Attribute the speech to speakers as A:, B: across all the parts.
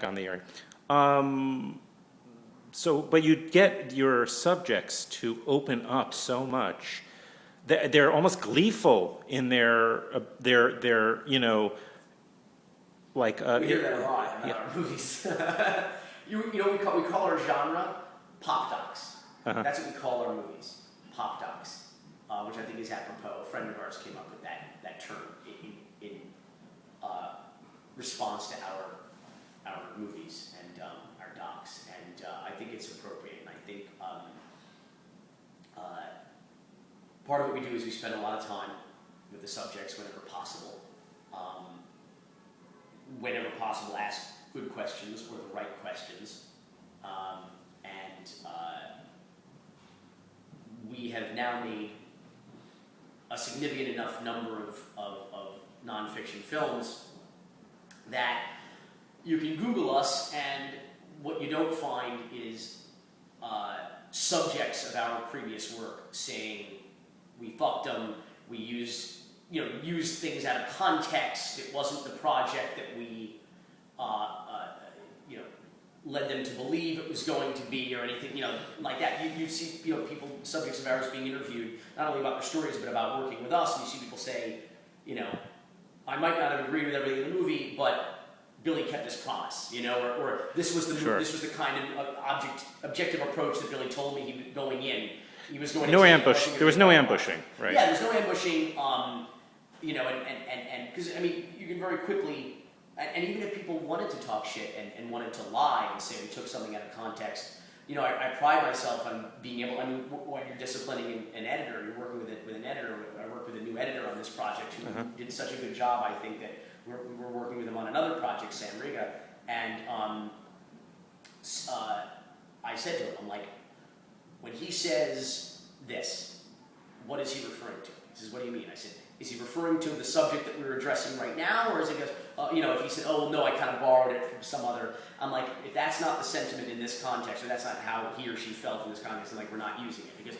A: on the air. But you get your subjects to open up so much. They're almost gleeful in their like.
B: We hear that a lot in our movies. we call our genre pop docs.
A: Uh-huh.
B: That's what we call our movies, pop docs, which I think is apropos. A friend of ours came up with that term in response to our movies and our docs, and I think it's appropriate. And I think part of what we do is we spend a lot of time with the subjects whenever possible. Whenever possible, ask good questions or the right questions. We have now made a significant enough number of nonfiction films that you can Google us, and what you don't find is subjects of our previous work saying we fucked them, we used things out of context, it wasn't the project that we led them to believe it was going to be, or anything like that. You see people, subjects of ours being interviewed not only about their stories but about working with us, and you see people say, I might not have agreed with everything in the movie, but Billy kept his promise, or this was the this was the kind of objective approach that Billy told me he was going in. He was going
A: no ambush. There was no ambushing, right?
B: Yeah, there's no ambushing. And because you can very quickly, and even if people wanted to talk shit and wanted to lie and say we took something out of context, I pride myself on being able. When you're disciplining an editor, you're working with an editor. I work with a new editor on this project who did such a good job. I think that we were working with him on another project, Sam Riga, and I said to him, I'm like, when he says this, what is he referring to? He says, what do you mean? I said, is he referring to the subject that we're addressing right now, or is it if he said, oh, well, no, I kind of borrowed it from some other, I'm like, if that's not the sentiment in this context, or that's not how he or she felt in this context, I'm like, we're not using it, because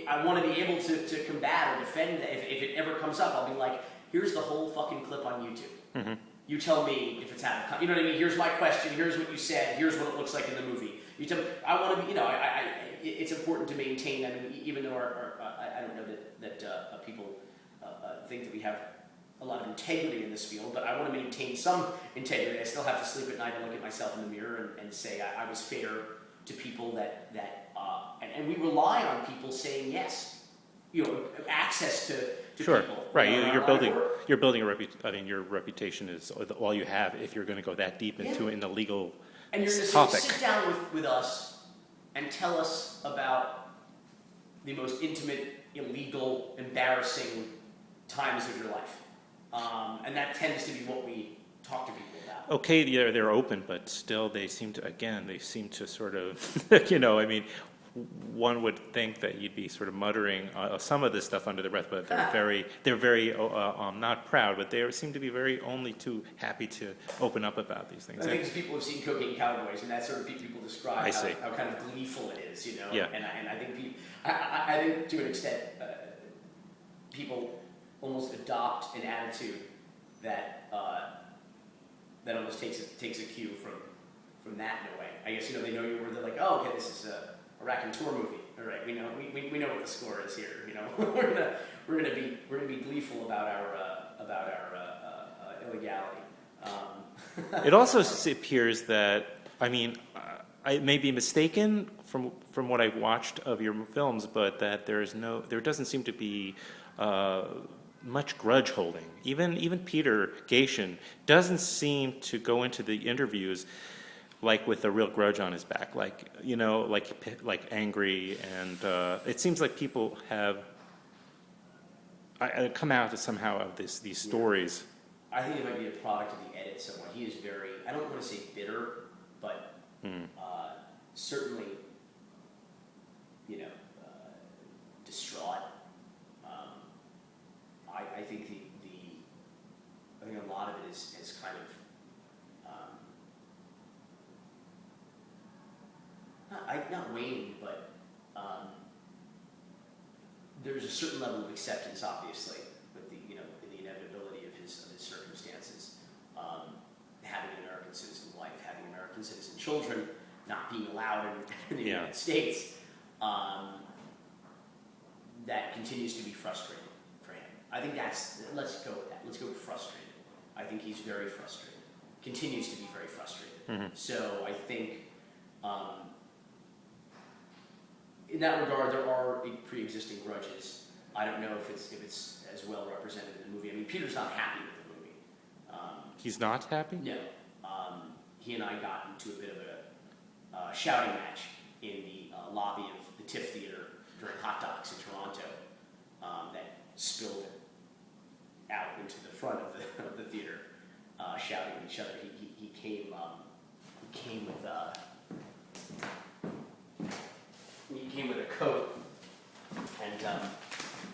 B: I want to be able to combat or defend that. If it ever comes up, I'll be like, here's the whole fucking clip on YouTube.
A: Mm-hmm.
B: You tell me if it's out of context. You know what I mean? Here's my question, here's what you said, here's what it looks like in the movie. You tell me, I want to be, it's important to maintain, even though I don't know that people think that we have a lot of integrity in this field, but I want to maintain some integrity. I still have to sleep at night and look at myself in the mirror and say I was fair to people and we rely on people saying yes, access to
A: sure.
B: people.
A: Right, you're building a reputation. I mean, your reputation is all you have if you're going to go that deep into in the legal
B: and you're going to
A: topic.
B: Sit down with us and tell us about the most intimate, illegal, embarrassing times of your life. And that tends to be what we talk to people about.
A: Okay, they're open, but still they seem to sort of, one would think that you'd be sort of muttering some of this stuff under the breath, but they're very not proud, but they seem to be very only too happy to open up about these things.
B: I think it's people who've seen Cocaine Cowboys, and that's sort of people describe how kind of gleeful it is,
A: Yeah.
B: And I think I think to an extent, people almost adopt an attitude that almost takes a cue from that in a way. I guess they know you where they're like, oh, okay, this is a raconteur movie. All right, we know what the score is here. we're gonna be gleeful about our illegality.
A: It also appears that I may be mistaken from what I've watched of your films, but that there doesn't seem to be much grudge holding. Even Peter Gatien doesn't seem to go into the interviews like with a real grudge on his back, like angry, and it seems like people have come out somehow of these stories.
B: I think it might be a product of the edit somewhat. He is very, I don't want to say bitter, but certainly, distraught. I think I think a lot of it is kind of not waning, but there's a certain level of acceptance, obviously, with the in the inevitability of his circumstances. Having an American citizen wife, having American American citizen children not being allowed in the
A: Yeah.
B: United States, that continues to be frustrating for him. I think let's go with that. Let's go with frustrated. I think he's very frustrated. Continues to be very frustrated. So I think, in that regard, there are pre-existing grudges. I don't know if it's as well represented in the movie. I mean, Peter's not happy with the movie.
A: He's not happy?
B: No. He and I got into a bit of a shouting match in the lobby of the TIFF Theater during Hot Docs in Toronto that spilled out into the front of the theater, shouting at each other. He came with a coat and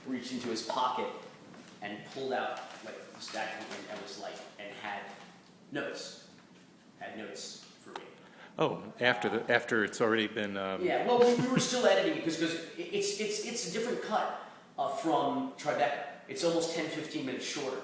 B: reached into his pocket and pulled out like a stack and was like and had notes for me.
A: Oh, after it's already been.
B: Yeah, well, we were still editing it because it's a different cut from Tribeca. It's almost 10-15 minutes shorter.